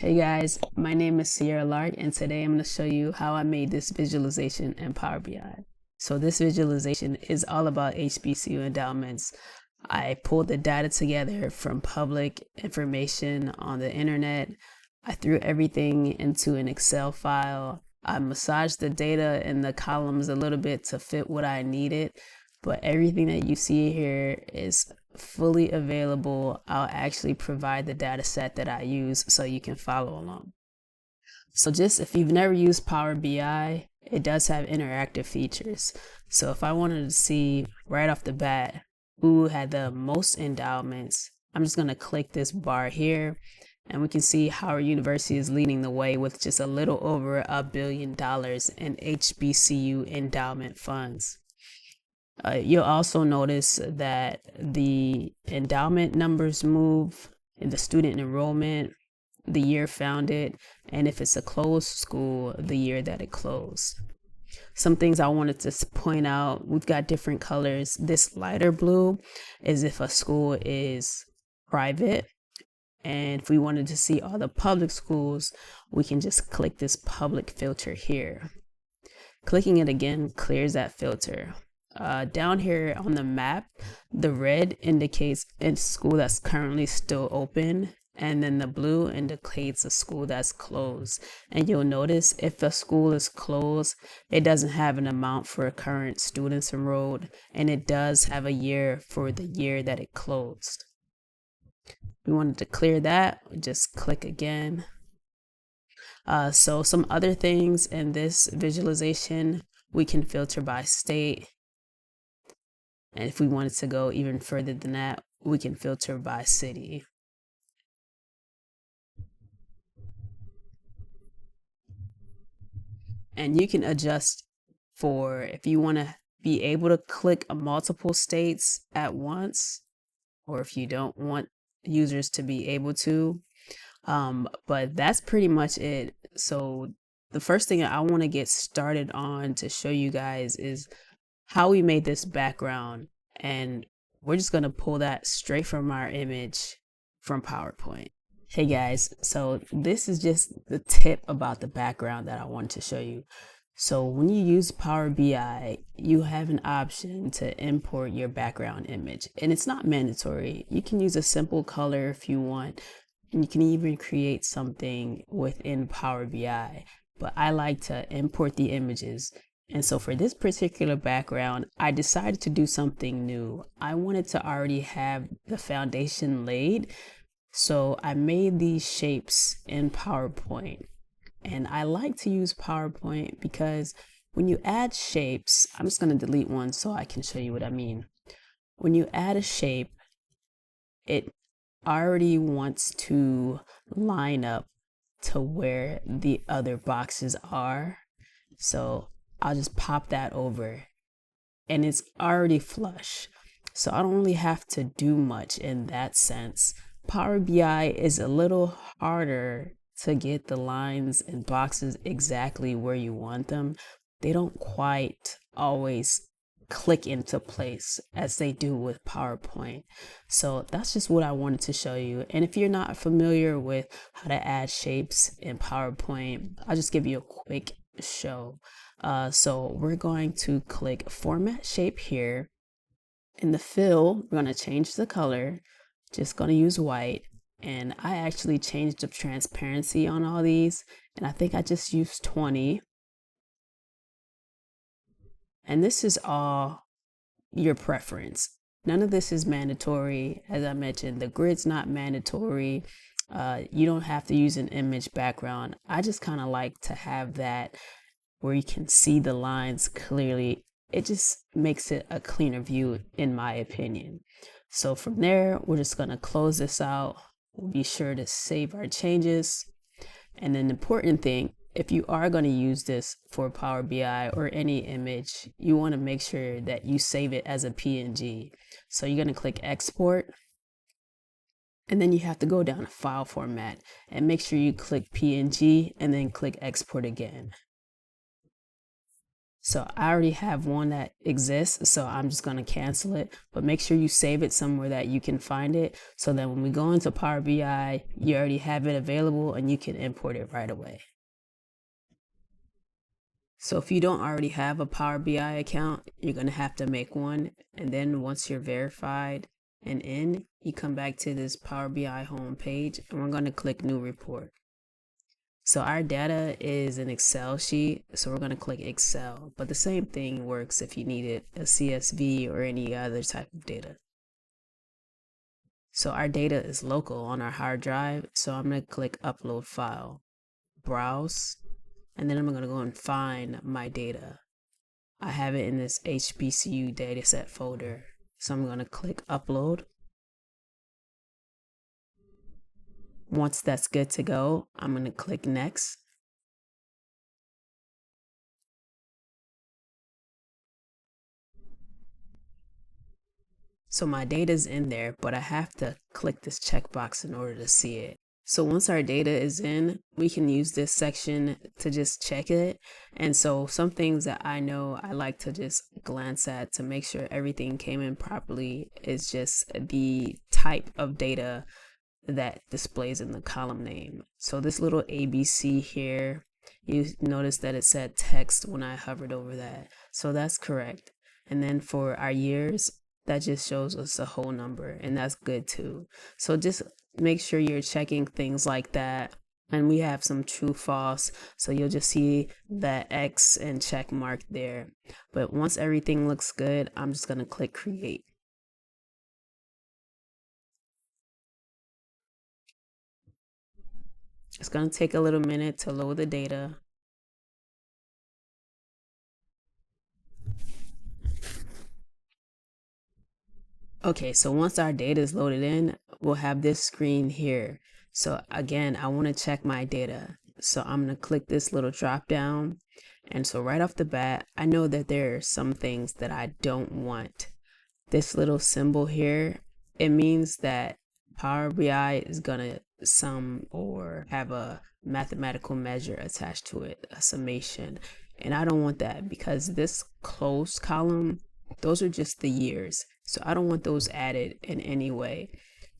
Hey guys, my name is Sierra Lark, and today I'm going to show you how I made this visualization in Power BI. So this visualization is all about HBCU endowments. I pulled the data together from public information on the internet. I threw everything into an Excel file. I massaged the data in the columns a little bit to fit what I needed, but everything that you see here is fully available. I'll actually provide the data set that I use so you can follow along. So just if you've never used Power BI, it does have interactive features. So if I wanted to see right off the bat who had the most endowments, I'm just going to click this bar here and we can see Howard University is leading the way with just a little over $1 billion in HBCU endowment funds. You'll also notice that the endowment numbers move in the student enrollment, the year founded, and if it's a closed school, the year that it closed. Some things I wanted to point out, we've got different colors. This lighter blue is if a school is private. And if we wanted to see all the public schools, we can just click this public filter here. Clicking it again clears that filter. Down here on the map, the red indicates a school that's currently still open, and then the blue indicates a school that's closed. And you'll notice if a school is closed, it doesn't have an amount for current students enrolled, and it does have a year for the year that it closed. If we wanted to clear that, just click again. So some other things in this visualization, we can filter by state. And if we wanted to go even further than that, we can filter by city. And you can adjust for if you want to be able to click multiple states at once, or if you don't want users to be able to. But that's pretty much it. So the first thing I want to get started on to show you guys is how we made this background, and we're just going to pull that straight from our image from PowerPoint. Hey guys, so this is just the tip about the background that I wanted to show you. So when you use Power BI, you have an option to import your background image, and it's not mandatory. You can use a simple color if you want, and you can even create something within Power BI, but I like to import the images. And so for this particular background, I decided to do something new. I wanted to already have the foundation laid. So I made these shapes in PowerPoint. And I like to use PowerPoint because when you add shapes, I'm just going to delete one so I can show you what I mean. When you add a shape, it already wants to line up to where the other boxes are. So I'll just pop that over and it's already flush. So I don't really have to do much in that sense. Power BI is a little harder to get the lines and boxes exactly where you want them. They don't quite always click into place as they do with PowerPoint. So that's just what I wanted to show you. And if you're not familiar with how to add shapes in PowerPoint, I'll just give you a quick show. So we're going to click Format Shape here. In the fill, we're going to change the color, just going to use white. And I actually changed the transparency on all these, and I think I just used 20. And this is all your preference. None of this is mandatory. As I mentioned, the grid's not mandatory. You don't have to use an image background. I just kind of like to have that where you can see the lines clearly. It just makes it a cleaner view in my opinion. So from there, we're just going to close this out. We'll be sure to save our changes. And then the important thing, if you are going to use this for Power BI or any image, you want to make sure that you save it as a PNG. So you're going to click export. And then you have to go down to file format and make sure you click PNG and then click export again. So I already have one that exists, so I'm just going to cancel it. But make sure you save it somewhere that you can find it, so that when we go into Power BI, you already have it available and you can import it right away. So if you don't already have a Power BI account, you're going to have to make one. And then once you're verified and in, you come back to this Power BI home page and we're going to click New Report. So our data is an Excel sheet, so we're going to click Excel, but the same thing works if you needed a CSV or any other type of data. So our data is local on our hard drive, so I'm going to click Upload File, Browse, and then I'm going to go and find my data. I have it in this HBCU dataset folder, so I'm going to click Upload. Once that's good to go, I'm going to click Next. So my data is in there, but I have to click this checkbox in order to see it. So once our data is in, we can use this section to just check it. And so some things that I know I like to just glance at to make sure everything came in properly is just the type of data that displays in the column name. So this little ABC here, you notice that it said text when I hovered over that. So that's correct. And then for our years, that just shows us a whole number, and that's good too. So just make sure you're checking things like that. And we have some true false, so you'll just see that X and check mark there. But once everything looks good, I'm just going to click create. It's going to take a little minute to load the data. Okay, so once our data is loaded in, we'll have this screen here. So again, I want to check my data. So I'm going to click this little drop down. And so right off the bat, I know that there are some things that I don't want. This little symbol here, it means that Power BI is going to sum or have a mathematical measure attached to it, a summation. And I don't want that because this close column, those are just the years. So I don't want those added in any way.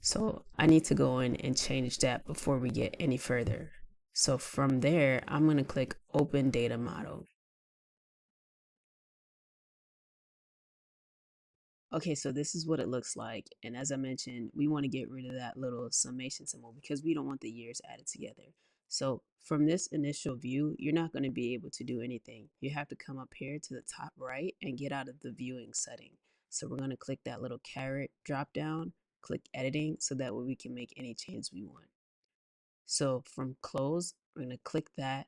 So I need to go in and change that before we get any further. So from there, I'm going to click Open Data Model. Okay, so this is what it looks like. And as I mentioned, we want to get rid of that little summation symbol because we don't want the years added together. So from this initial view, you're not going to be able to do anything. You have to come up here to the top right and get out of the viewing setting. So we're going to click that little caret drop down, click editing, so that way we can make any changes we want. So from close, we're going to click that,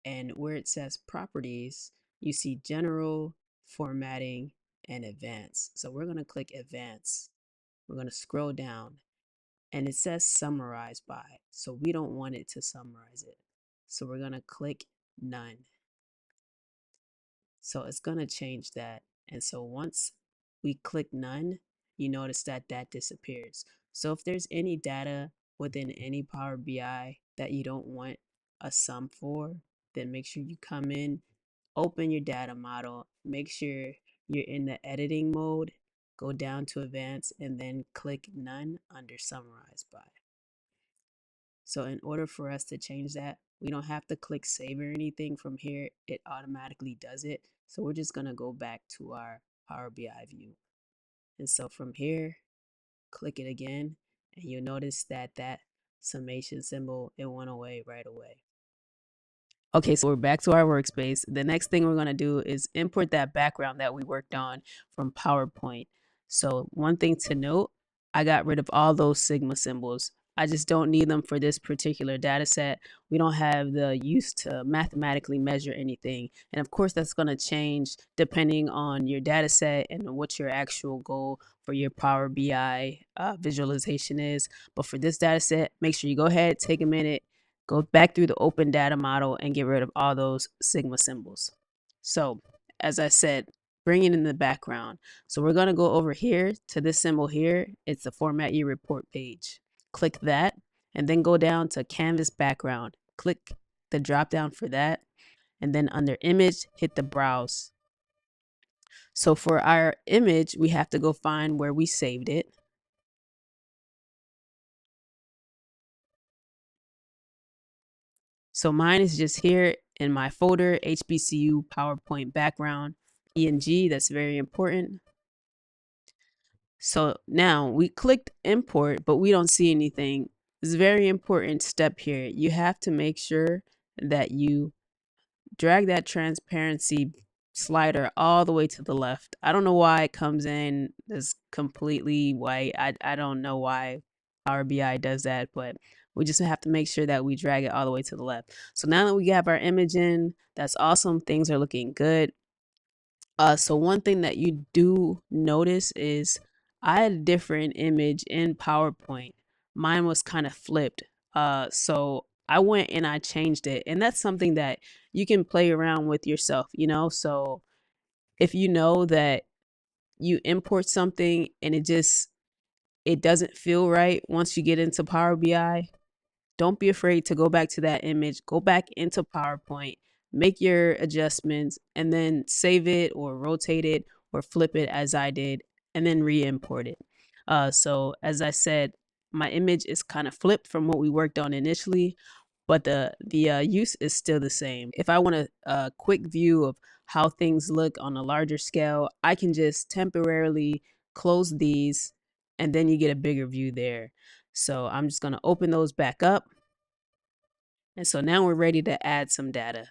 and where it says properties, you see general, formatting, and advanced. So we're going to click advanced. We're going to scroll down, and it says summarize by. So we don't want it to summarize it. So we're going to click none. So it's going to change that. And so once we click none, you notice that that disappears. So if there's any data within any Power BI that you don't want a sum for, then make sure you come in, open your data model, make sure you're in the editing mode, go down to advanced, and then click none under summarize by. So in order for us to change that, we don't have to click save or anything from here. It automatically does it. So we're just going to go back to our Power BI view. And so from here, click it again, and you'll notice that that summation symbol, it went away right away. Okay, so we're back to our workspace. The next thing we're going to do is import that background that we worked on from PowerPoint. So one thing to note, I got rid of all those Sigma symbols. I just don't need them for this particular data set. We don't have the use to mathematically measure anything. And of course, that's going to change depending on your data set and what your actual goal for your Power BI visualization is. But for this data set, make sure you go ahead, take a minute, go back through the open data model and get rid of all those Sigma symbols. So as I said, bring it in the background. So we're going to go over here to this symbol here. It's the format your report page. Click that and then go down to canvas background. Click the drop down for that. and then under image, hit the browse. So for our image, we have to go find where we saved it. So mine is just here in my folder, HBCU PowerPoint background, PNG. That's very important. So now we clicked import, but we don't see anything. It's a very important step here. You have to make sure that you drag that transparency slider all the way to the left. I don't know why it comes in as completely white. I don't know why Power BI does that, but we just have to make sure that we drag it all the way to the left. So now that we have our image in, that's awesome. Things are looking good. So one thing that you do notice is I had a different image in PowerPoint. Mine was kind of flipped. So I went and I changed it, and that's something that you can play around with yourself, you know? So if you know that you import something and it doesn't feel right once you get into Power BI, don't be afraid to go back to that image, go back into PowerPoint, make your adjustments, and then save it or rotate it or flip it as I did, and then re import it. So, as I said, my image is kind of flipped from what we worked on initially, but the use is still the same. If I want a quick view of how things look on a larger scale, I can just temporarily close these, and then you get a bigger view there. So I'm just going to open those back up. And so now we're ready to add some data.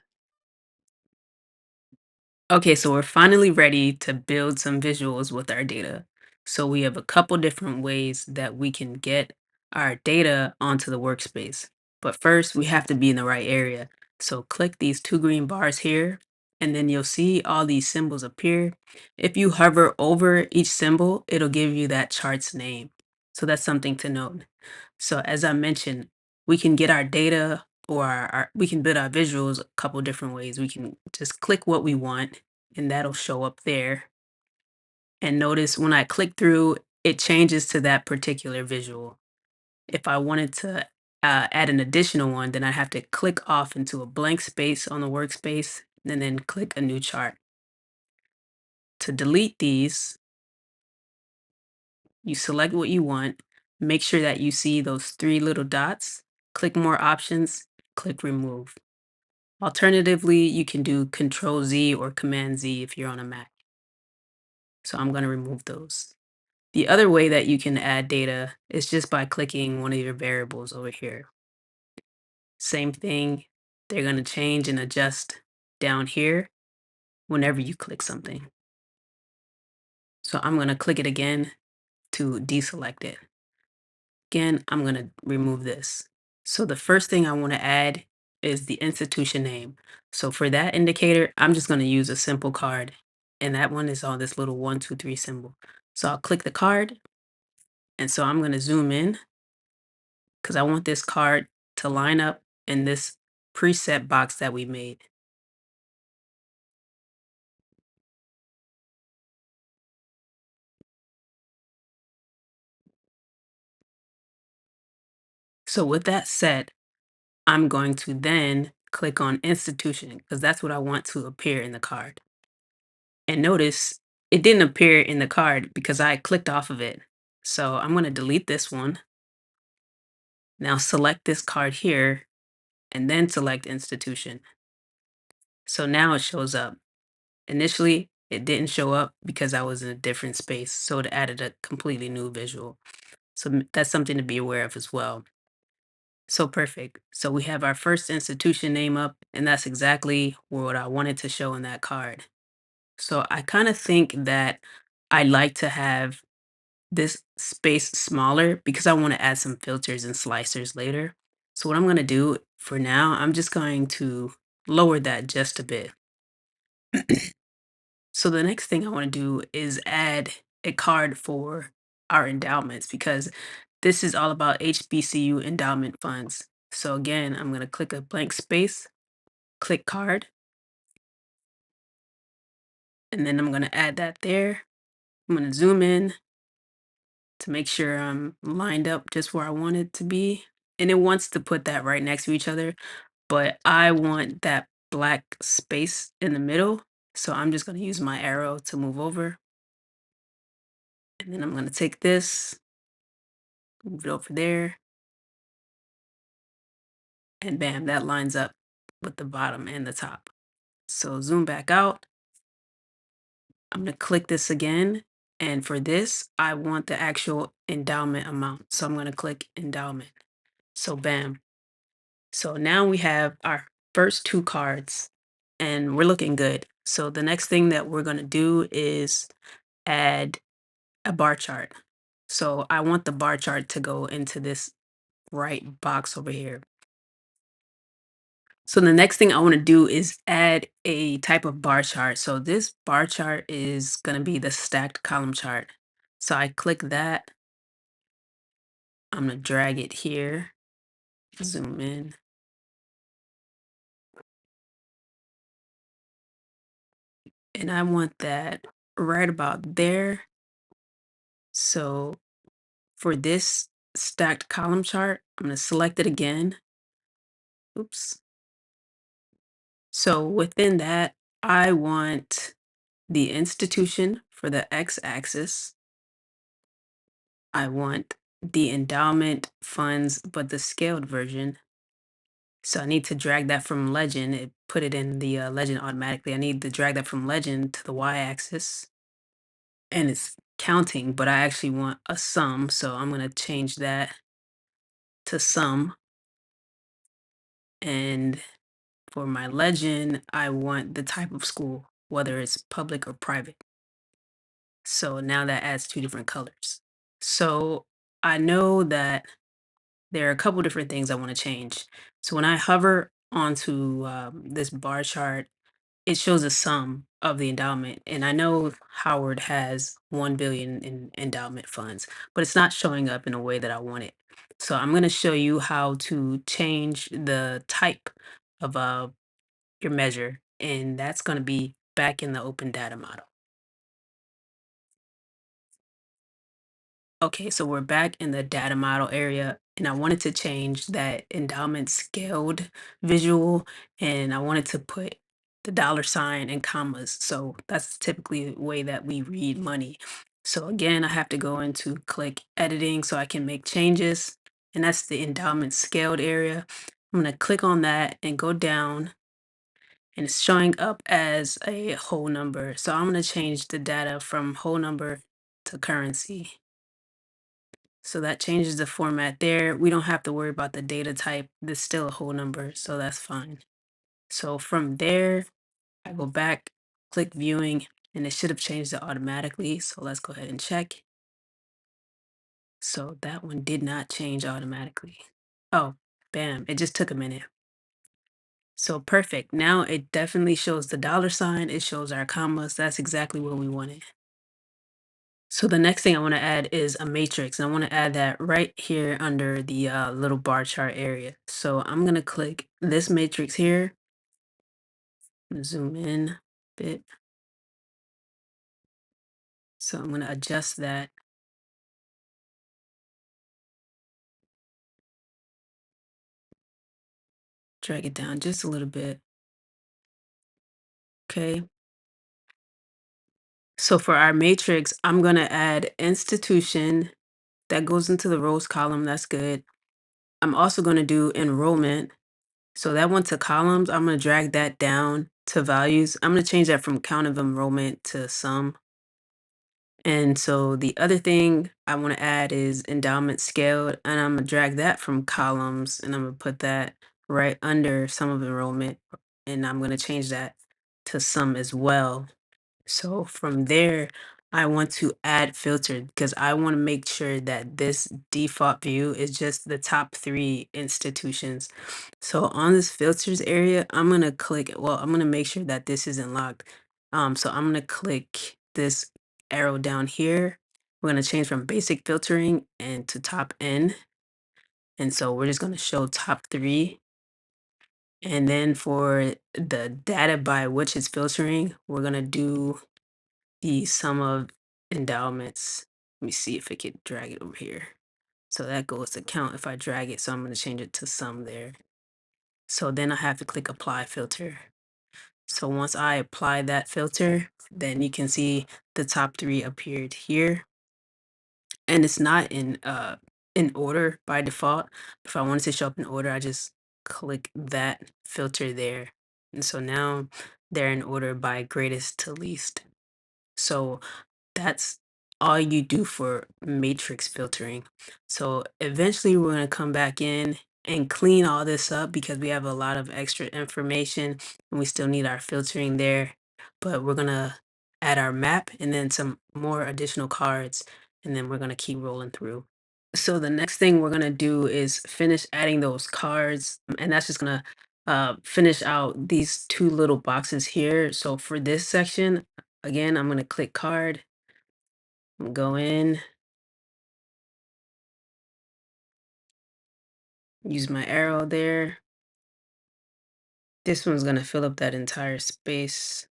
Okay, so we're finally ready to build some visuals with our data. So we have a couple different ways that we can get our data onto the workspace. But first, we have to be in the right area. So click these two green bars here, and then you'll see all these symbols appear. If you hover over each symbol, it'll give you that chart's name. So that's something to note. So as I mentioned, we can get our data or we can build our visuals a couple different ways. We can just click what we want and that'll show up there. And notice when I click through, it changes to that particular visual. If I wanted to add an additional one, then I have to click off into a blank space on the workspace and then click a new chart. To delete these, you select what you want, make sure that you see those three little dots, click more options, click remove. Alternatively, you can do Control Z or Command Z if you're on a Mac. So I'm going to remove those. The other way that you can add data is just by clicking one of your variables over here. Same thing, they're going to change and adjust down here whenever you click something. So I'm going to click it again to deselect it. Again, I'm going to remove this. So the first thing I want to add is the institution name. So for that indicator, I'm just going to use a simple card. And that one is on this little 1, 2, 3 symbol. So I'll click the card. And so I'm going to zoom in because I want this card to line up in this preset box that we made. So with that set, I'm going to then click on institution because that's what I want to appear in the card. And notice it didn't appear in the card because I clicked off of it. So I'm going to delete this one. Now select this card here and then select institution. So now it shows up. Initially, it didn't show up because I was in a different space. So it added a completely new visual. So that's something to be aware of as well. So perfect. So we have our first institution name up, and that's exactly what I wanted to show in that card. So I kind of think that I like to have this space smaller because I want to add some filters and slicers later. So what I'm going to do for now, I'm just going to lower that just a bit. So the next thing I want to do is add a card for our endowments because this is all about HBCU endowment funds. So again, I'm going to click a blank space, click card, and then I'm going to add that there. I'm going to zoom in to make sure I'm lined up just where I want it to be. And it wants to put that right next to each other, but I want that black space in the middle. So I'm just going to use my arrow to move over. And then I'm going to take this, move it over there, and bam, that lines up with the bottom and the top. So zoom back out. I'm going to click this again. And for this, I want the actual endowment amount. So I'm going to click endowment. So bam. So now we have our first two cards and we're looking good. So the next thing that we're going to do is add a bar chart. So I want the bar chart to go into this right box over here. So the next thing I want to do is add a type of bar chart. So this bar chart is going to be the stacked column chart. So I click that. I'm going to drag it here, zoom in. And I want that right about there. So for this stacked column chart, I'm going to select it again. Oops. So within that, I want the institution for the x-axis. I want the endowment funds, but the scaled version. So I need to drag that from legend. It put it in the legend automatically. I need to drag that from legend to the y-axis. And it's counting, but I actually want a sum. So I'm going to change that to sum. And for my legend, I want the type of school, whether it's public or private. So now that adds two different colors. So I know that there are a couple different things I want to change. So when I hover onto this bar chart, it shows a sum of the endowment. And I know Howard has 1 billion in endowment funds, but it's not showing up in a way that I want it. So I'm going to show you how to change the type of your measure, and that's going to be back in the open data model. Okay, so we're back in the data model area, and I wanted to change that endowment scaled visual, and I wanted to put the dollar sign and commas. So that's typically the way that we read money. So again, I have to go into click editing so I can make changes, and that's the endowment scaled area. I'm going to click on that and go down, and it's showing up as a whole number. So I'm going to change the data from whole number to currency. So that changes the format there. We don't have to worry about the data type. There's still a whole number, so that's fine. So from there, I go back, click viewing, and it should have changed it automatically. So let's go ahead and check. So that one did not change automatically. Oh, bam, it just took a minute. So perfect. Now it definitely shows the dollar sign. It shows our commas. That's exactly what we wanted. So the next thing I want to add is a matrix. And I want to add that right here under the little bar chart area. So I'm going to click this matrix here, zoom in a bit. So I'm going to adjust that. Drag it down just a little bit. Okay. So for our matrix, I'm going to add institution that goes into the rows column. That's good. I'm also going to do enrollment. So that went to columns. I'm going to drag that down to values. I'm going to change that from count of enrollment to sum. And so the other thing I want to add is endowment scaled, and I'm going to drag that from columns and I'm going to put that right under sum of enrollment. And I'm going to change that to sum as well. So from there, I want to add filter because I want to make sure that this default view is just the top 3 institutions. So on this filters area, I'm going to click, well, I'm going to make sure that this isn't locked. So I'm going to click this arrow down here. We're going to change from basic filtering and to top N. And so we're just going to show top 3. And then for the data by which it's filtering, we're going to do the sum of endowments. Let me see if I could drag it over here. So that goes to count if I drag it. So I'm going to change it to sum there. So then I have to click apply filter. So once I apply that filter, then you can see the top three appeared here. And it's not in order by default. If I wanted to show up in order, I just click that filter there. And so now they're in order by greatest to least. So that's all you do for matrix filtering. So eventually we're going to come back in and clean all this up because we have a lot of extra information and we still need our filtering there. But we're going to add our map and then some more additional cards, and then we're going to keep rolling through. So the next thing we're going to do is finish adding those cards, and that's just going to finish out these two little boxes here. So for this section, again, I'm going to click card, go in, use my arrow there. This one's gonna fill up that entire space.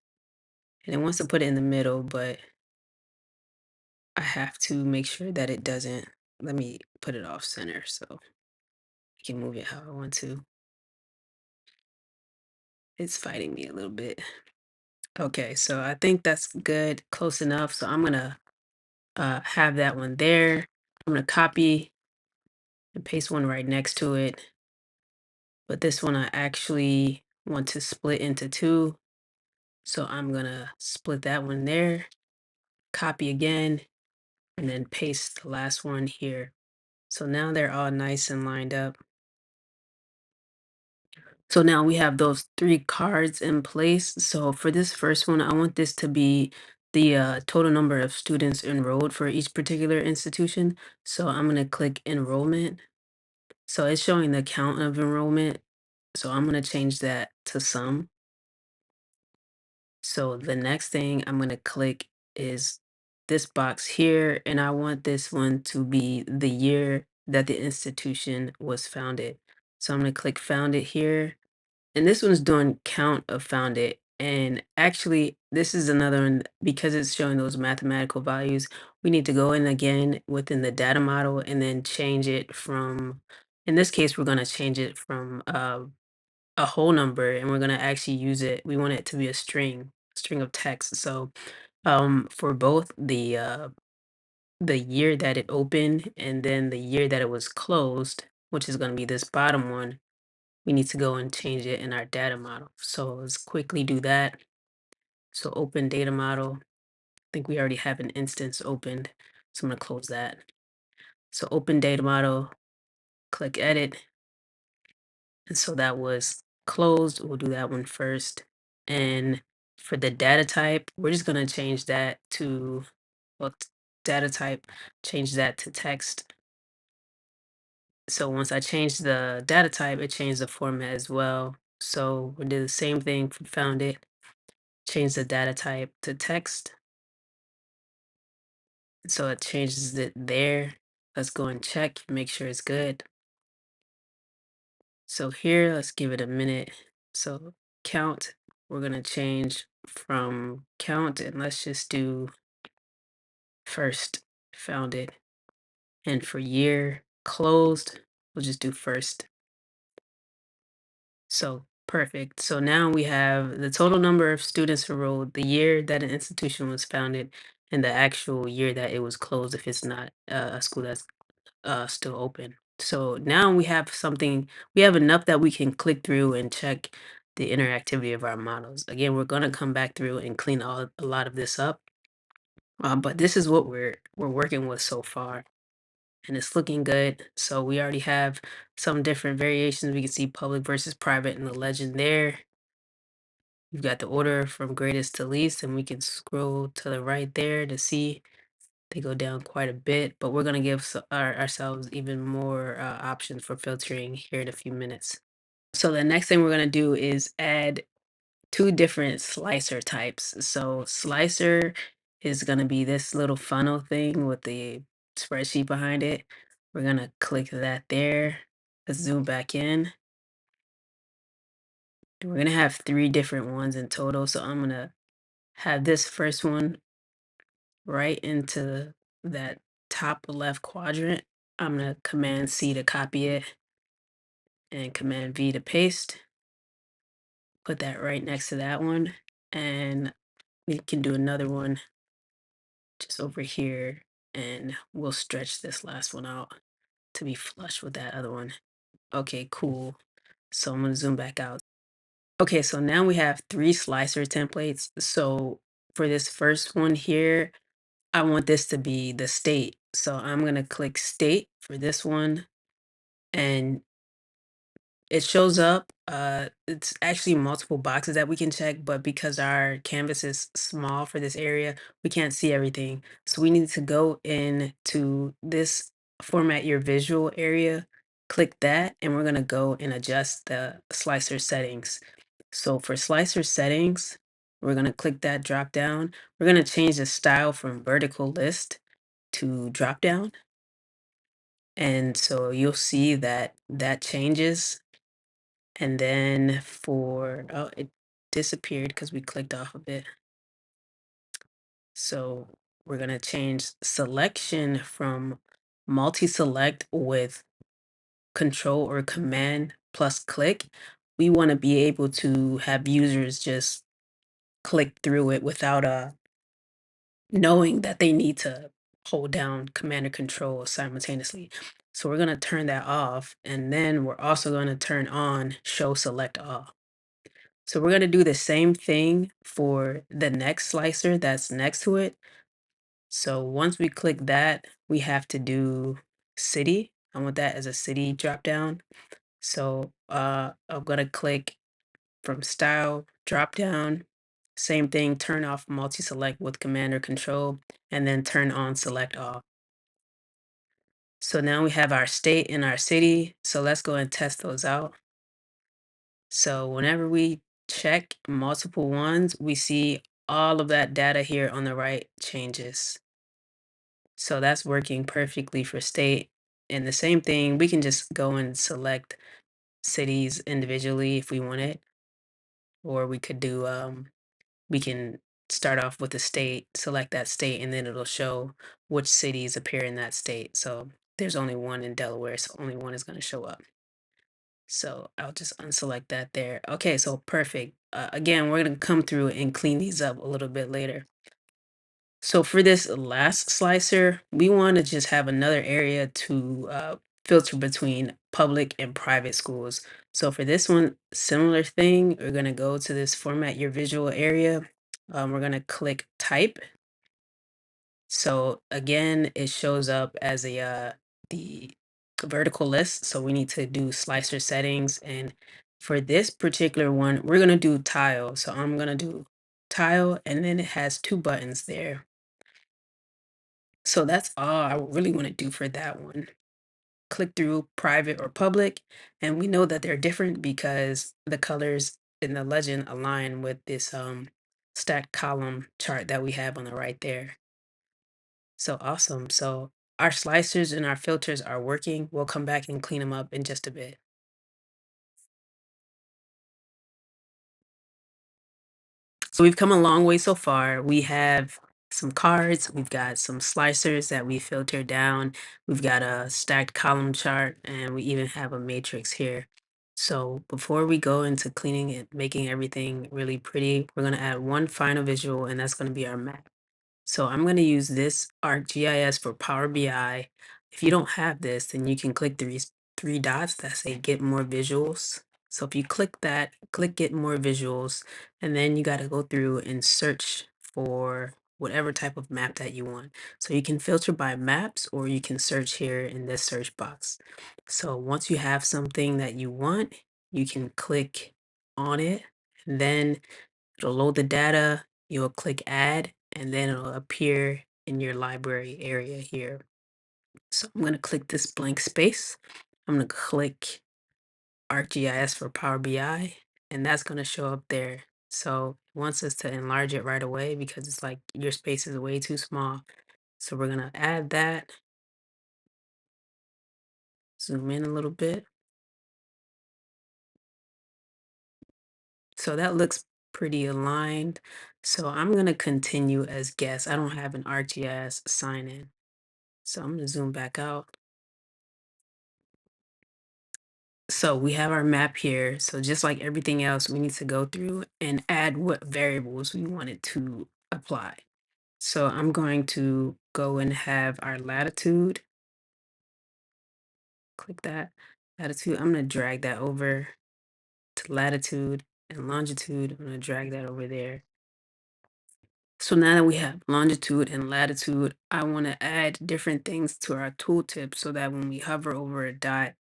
And it wants to put it in the middle, but I have to make sure that it doesn't. Let me put it off center so I can move it how I want to. It's fighting me a little bit. Okay, so I think that's good, close enough. So I'm gonna have that one there. I'm gonna copy and paste one right next to it. But this one I actually want to split into two. So I'm gonna split that one there, copy again, and then paste the last one here. So now they're all nice and lined up. So now we have those three cards in place. So for this first one, I want this to be the total number of students enrolled for each particular institution. So I'm going to click enrollment. So it's showing the count of enrollment. So I'm going to change that to sum. So the next thing I'm going to click is this box here, and I want this one to be the year that the institution was founded. So I'm going to click founded here, and this one's doing count of founded. And actually, this is another one because it's showing those mathematical values. We need to go in again within the data model and then change it from, in this case, we're going to change it from a whole number, and we're going to actually use it. We want it to be a string of text. So for both the year that it opened and then the year that it was closed, which is going to be this bottom one, we need to go and change it in our data model. So let's quickly do that. So open data model. I think we already have an instance opened, so I'm going to close that. So open data model, click edit. And so that was closed. We'll do that one first. And for the data type, we're just going to change that to, well, data type, change that to text. So once I change the data type, it changed the format as well. So we did the same thing for found it, change the data type to text. So it changes it there. Let's go and check, make sure it's good. So here, let's give it a minute. So count, we're gonna change from count, and let's just do first founded. And for year closed, we'll just do first. So perfect. So now we have the total number of students enrolled, the year that an institution was founded, and the actual year that it was closed if it's not a school that's still open. So now we have something, we have enough that we can click through and check the interactivity of our models. Again, we're going to come back through and clean a lot of this up. But this is what we're working with so far, and it's looking good. So we already have some different variations. We can see public versus private in the legend there. We've got the order from greatest to least, and we can scroll to the right there to see they go down quite a bit, but we're going to give ourselves even more options for filtering here in a few minutes. So the next thing we're going to do is add two different slicer types. So slicer is going to be this little funnel thing with the spreadsheet behind it. We're going to click that there. Let's zoom back in. And we're going to have three different ones in total. So I'm going to have this first one right into that top left quadrant. I'm going to Command C to copy it and Command V to paste. put that right next to that one. And we can do another one just over here. And we'll stretch this last one out to be flush with that other one. Okay, cool. So I'm gonna zoom back out. Okay, so now we have three slicer templates. So for this first one here, I want this to be the state. So I'm gonna click state for this one, and it shows up. It's actually multiple boxes that we can check, but because our canvas is small for this area, we can't see everything. So we need to go into this format your visual area, click that, and we're gonna go and adjust the slicer settings. So for slicer settings, we're gonna click that drop down. We're gonna change the style from vertical list to drop down. And so you'll see that that changes. And then for, oh, it disappeared because we clicked off of it. So we're going to change selection from multi-select with control or command plus click. We want to be able to have users just click through it without knowing that they need to hold down command or control simultaneously. So we're going to turn that off. And then we're also going to turn on show select all. So we're going to do the same thing for the next slicer that's next to it. So once we click that, we have to do city. I want that as a city drop down. So I'm going to click from style drop down. Same thing, turn off multi-select with command or control, and then turn on select all. So now we have our state and our city. So let's go and test those out. So whenever we check multiple ones, we see all of that data here on the right changes. So that's working perfectly for state. And the same thing, we can just go and select cities individually if we want it, or we could do we can start off with the state, select that state, and then it'll show which cities appear in that state. So there's only one in Delaware, so only one is going to show up. So I'll just unselect that there. Okay, so perfect. Again, we're going to come through and clean these up a little bit later. So for this last slicer, we want to just have another area to filter between public and private schools. So for this one, similar thing, we're going to go to this format your visual area. We're going to click type. So again, it shows up as the vertical list. So we need to do slicer settings. And for this particular one, we're gonna do tile. So I'm gonna do tile, and then it has two buttons there. So that's all I really want to do for that one. Click through private or public, and we know that they're different because the colors in the legend align with this stacked column chart that we have on the right there. So awesome. So our slicers and our filters are working. We'll come back and clean them up in just a bit. So we've come a long way so far. We have some cards, we've got some slicers that we filtered down, we've got a stacked column chart, and we even have a matrix here. So before we go into cleaning it, making everything really pretty, we're going to add one final visual, and that's going to be our map. So I'm going to use this ArcGIS for Power BI. If you don't have this, then you can click these three dots that say get more visuals. So if you click that, click get more visuals, and then you got to go through and search for whatever type of map that you want. So you can filter by maps, or you can search here in this search box. So once you have something that you want, you can click on it, and then it'll load the data, you'll click add, and then it'll appear in your library area here. So I'm going to click this blank space. I'm going to click ArcGIS for Power BI, and that's going to show up there. So it wants us to enlarge it right away because it's like your space is way too small. So we're going to add that, zoom in a little bit. So that looks pretty aligned. So I'm going to continue as guest. I don't have an ArcGIS sign in. So I'm going to zoom back out. So we have our map here. So just like everything else, we need to go through and add what variables we wanted to apply. So I'm going to go and have our latitude. Click that latitude. I'm going to drag that over to latitude and longitude. I'm going to drag that over there. So now that we have longitude and latitude, I want to add different things to our tooltip so that when we hover over a dot,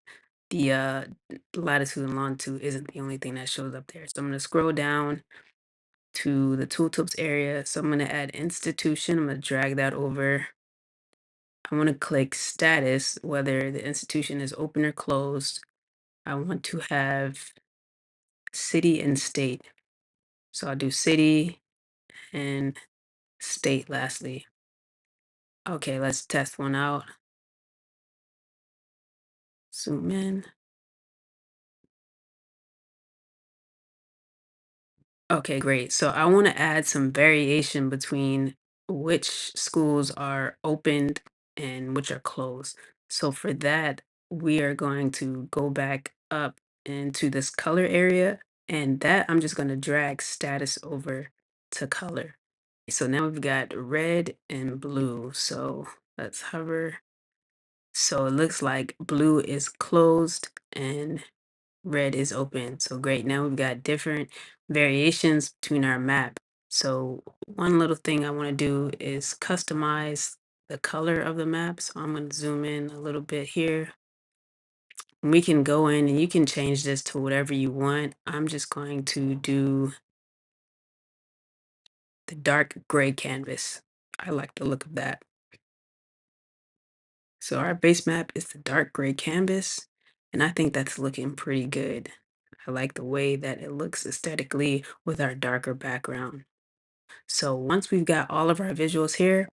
the latitude and longitude isn't the only thing that shows up there. So I'm going to scroll down to the tooltips area. So I'm going to add institution. I'm going to drag that over. I want to click status, whether the institution is open or closed. I want to have city and state. So I'll do city and state lastly. Okay, let's test one out. Zoom in. Okay, great. So I want to add some variation between which schools are opened and which are closed. So for that, we are going to go back up into this color area, and that I'm just going to drag status over to color. So now we've got red and blue. So let's hover. So it looks like blue is closed and red is open. So great. Now we've got different variations between our map. So one little thing I want to do is customize the color of the map. So I'm going to zoom in a little bit here. We can go in and you can change this to whatever you want. I'm just going to do the dark gray canvas. I like the look of that. So our base map is the dark gray canvas, and I think that's looking pretty good. I like the way that it looks aesthetically with our darker background. So once we've got all of our visuals here,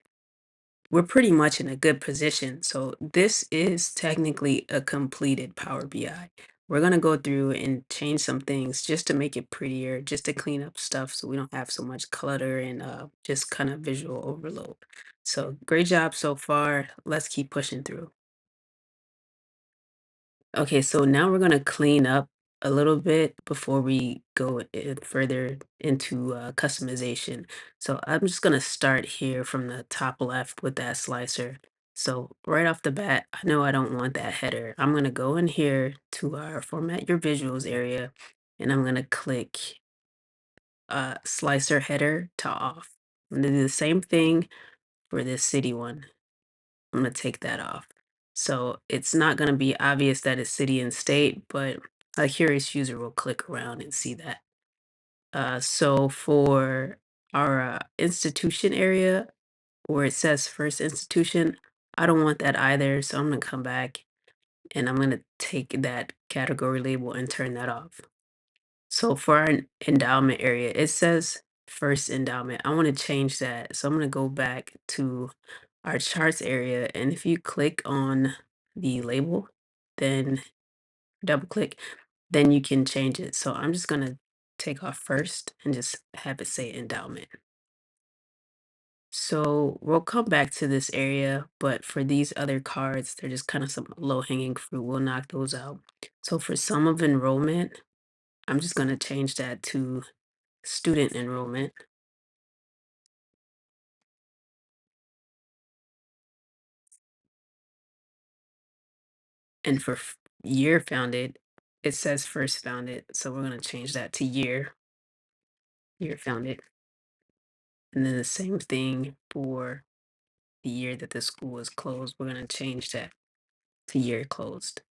we're pretty much in a good position. So this is technically a completed Power BI. We're going to go through and change some things just to make it prettier, just to clean up stuff so we don't have so much clutter and just kind of visual overload. So great job so far. Let's keep pushing through. Okay, so now we're gonna clean up a little bit before we go further into customization. So I'm just gonna start here from the top left with that slicer. So right off the bat, I know I don't want that header. I'm gonna go in here to our format your visuals area, and I'm gonna click slicer header to off. I'm gonna do the same thing for this city one. I'm gonna take that off. So it's not gonna be obvious that it's city and state, but a curious user will click around and see that. So for our institution area where it says first institution, I don't want that either. So I'm gonna come back and I'm gonna take that category label and turn that off. So for our endowment area, it says first endowment. I want to change that. So I'm going to go back to our charts area. And if you click on the label, then double click, then you can change it. So I'm just going to take off first and just have it say endowment. So we'll come back to this area, but for these other cards, they're just kind of some low hanging fruit. We'll knock those out. So for sum of enrollment, I'm just going to change that to student enrollment. And for year founded, it says first founded. So we're going to change that to year founded. And then the same thing for the year that the school was closed. We're going to change that to year closed.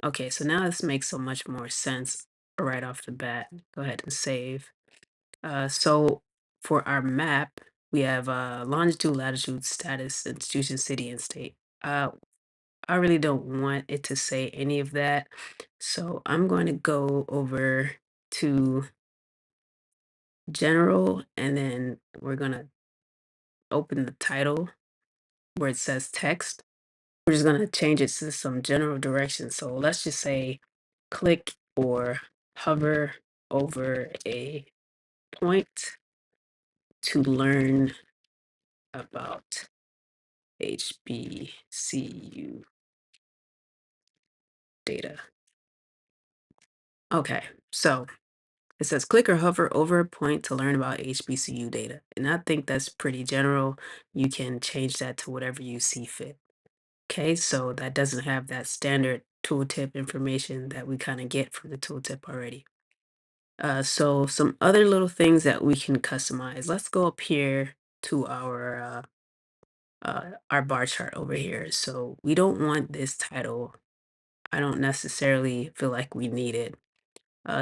Okay, so now this makes so much more sense right off the bat. Go ahead and save. So for our map, we have longitude, latitude, status, institution, city, and state. I really don't want it to say any of that. So I'm going to go over to general and then we're going to open the title where it says text. We're just going to change it to some general direction. So let's just say click or hover over a point to learn about HBCU data. Okay, so it says click or hover over a point to learn about HBCU data. And I think that's pretty general. You can change that to whatever you see fit. Okay, so that doesn't have that standard tooltip information that we kind of get from the tooltip already. So some other little things that we can customize. Let's go up here to our bar chart over here. So we don't want this title. I don't necessarily feel like we need it.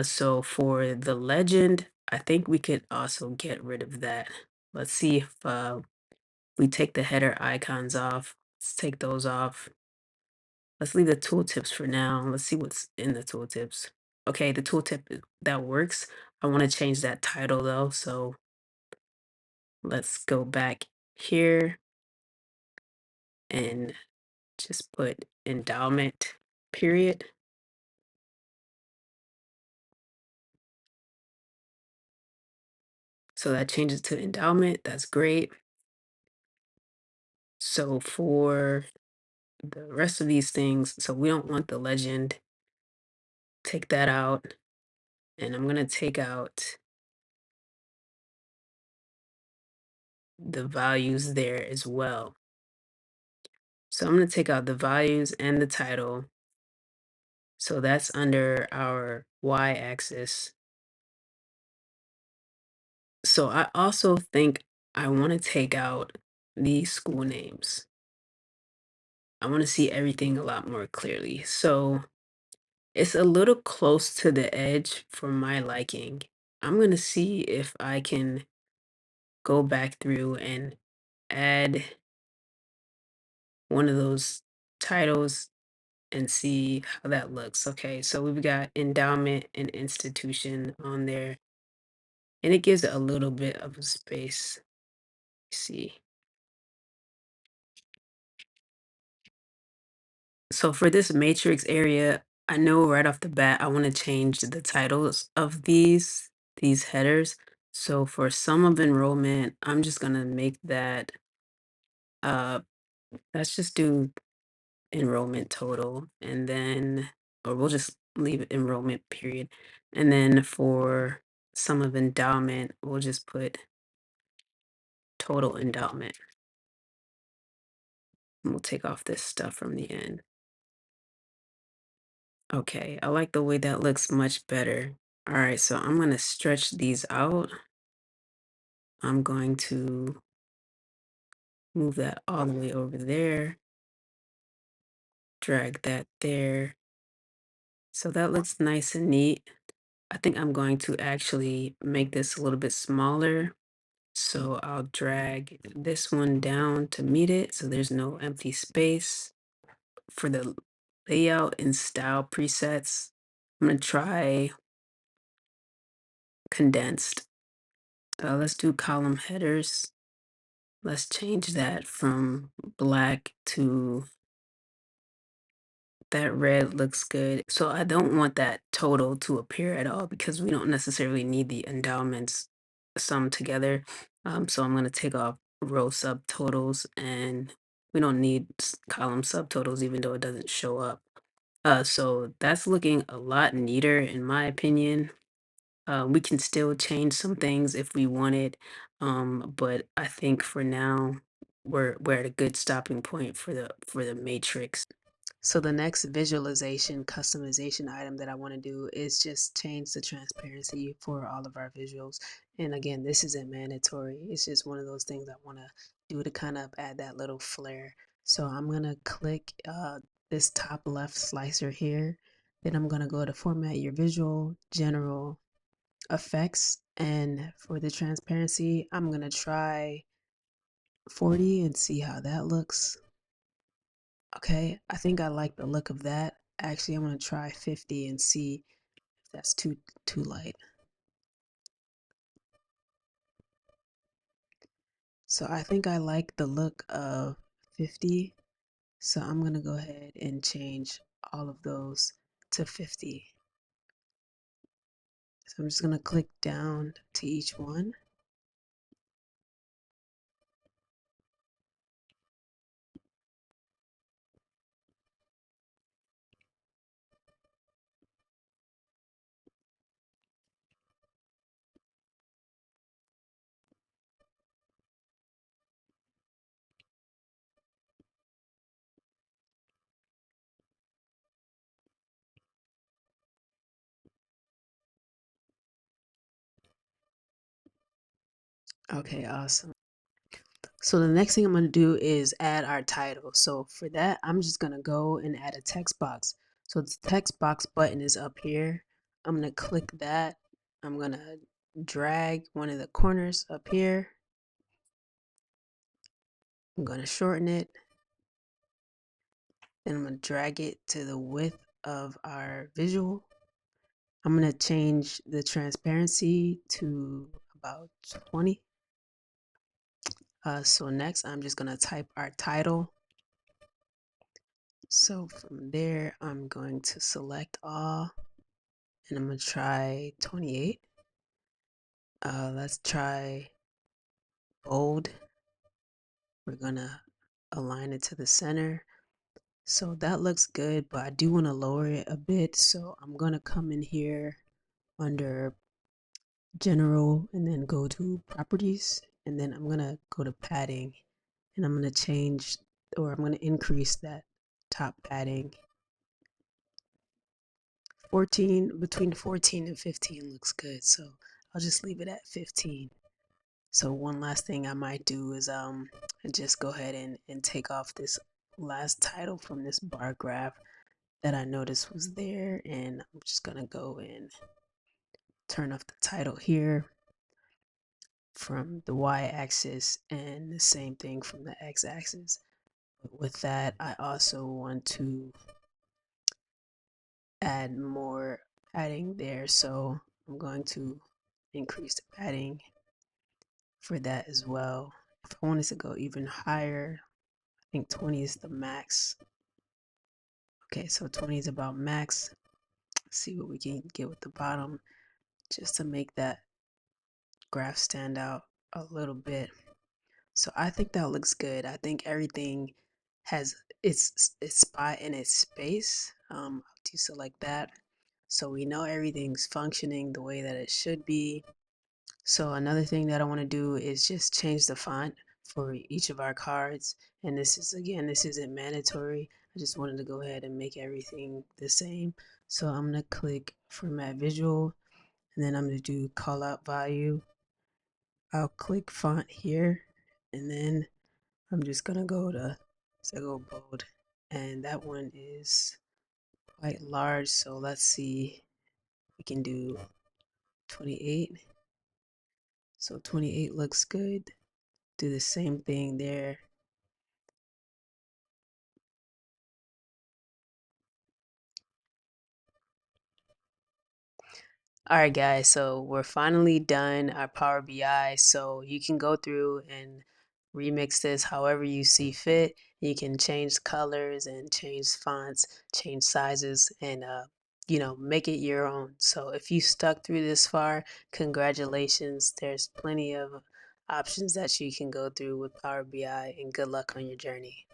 So for the legend, I think we could also get rid of that. Let's see if we take the header icons off. Let's take those off. Let's leave the tooltips for now. Let's see what's in the tooltips. Okay, the tooltip that works. I want to change that title though. So let's go back here and just put endowment period. So that changes to endowment. That's great. So for the rest of these things, so we don't want the legend. Take that out. And I'm going to take out the values there as well. So I'm going to take out the values and the title. So that's under our y-axis. So I also think I want to take out these school names. I want to see everything a lot more clearly. So it's a little close to the edge for my liking. I'm going to see if I can go back through and add one of those titles and see how that looks. Okay, so we've got endowment and institution on there, and it gives it a little bit of a space. See. So for this matrix area, I know right off the bat, I want to change the titles of these headers. So for sum of enrollment, I'm just gonna make that uh let's just do enrollment total, and then or we'll just leave it enrollment period. And then for sum of endowment, we'll just put total endowment. And we'll take off this stuff from the end. Okay, I like the way that looks much better. All right, so I'm going to stretch these out. I'm going to move that all the way over there, drag that there. So that looks nice and neat. I think I'm going to actually make this a little bit smaller. So I'll drag this one down to meet it so there's no empty space. For the layout and style presets, I'm going to try condensed. Let's do column headers. Let's change that from black to that red looks good. So I don't want that total to appear at all because we don't necessarily need the endowments summed together. So I'm going to take off row subtotals, and we don't need column subtotals even though it doesn't show up. So that's looking a lot neater in my opinion. We can still change some things if we wanted, but I think for now we're at a good stopping point for the matrix. So the next visualization customization item that I want to do is just change the transparency for all of our visuals. And again, this isn't mandatory. It's just one of those things I want to do to kind of add that little flair. So I'm going to click this top left slicer here. Then I'm going to go to format your visual, general, effects, and for the transparency, I'm going to try 40 and see how that looks. Okay, I think I like the look of that. Actually, I'm gonna try 50 and see if that's too light. So I think I like the look of 50. So I'm gonna go ahead and change all of those to 50. So I'm just gonna click down to each one. Okay, awesome. So the next thing I'm going to do is add our title. So for that, I'm just going to go and add a text box. So the text box button is up here. I'm going to click that. I'm going to drag one of the corners up here. I'm going to shorten it. Then I'm going to drag it to the width of our visual. I'm going to change the transparency to about 20. So next, I'm just going to type our title. So from there, I'm going to select all, and I'm going to try 28. Let's try bold. We're going to align it to the center. So that looks good, but I do want to lower it a bit. So I'm going to come in here under general and then go to properties. And then I'm going to go to padding, and I'm going to change, or I'm going to increase that top padding. 14, between 14 and 15 looks good, so I'll just leave it at 15. So one last thing I might do is just go ahead and take off this last title from this bar graph that I noticed was there, and I'm just gonna go and turn off the title here from the y-axis and the same thing from the x-axis. But with that, I also want to add more padding there, so I'm going to increase the padding for that as well. If I wanted to go even higher, I think 20 is the max. Okay, so 20 is about max. Let's see what we can get with the bottom just to make that graph stand out a little bit. So I think that looks good. I think everything has its spot in its space. I'll do so like that. So we know everything's functioning the way that it should be. So another thing that I want to do is just change the font for each of our cards. And this is, again, this isn't mandatory. I just wanted to go ahead and make everything the same. So I'm going to click Format Visual, and then I'm going to do Call Out Value. I'll click Font here, and then I'm just going to go to go bold. And that one is quite large. So let's see, we can do 28. So 28 looks good. Do the same thing there. All right, guys, so we're finally done our Power BI. So you can go through and remix this however you see fit. You can change colors and change fonts, change sizes, and make it your own. So if you stuck through this far, congratulations. There's plenty of options that you can go through with Power BI, and good luck on your journey.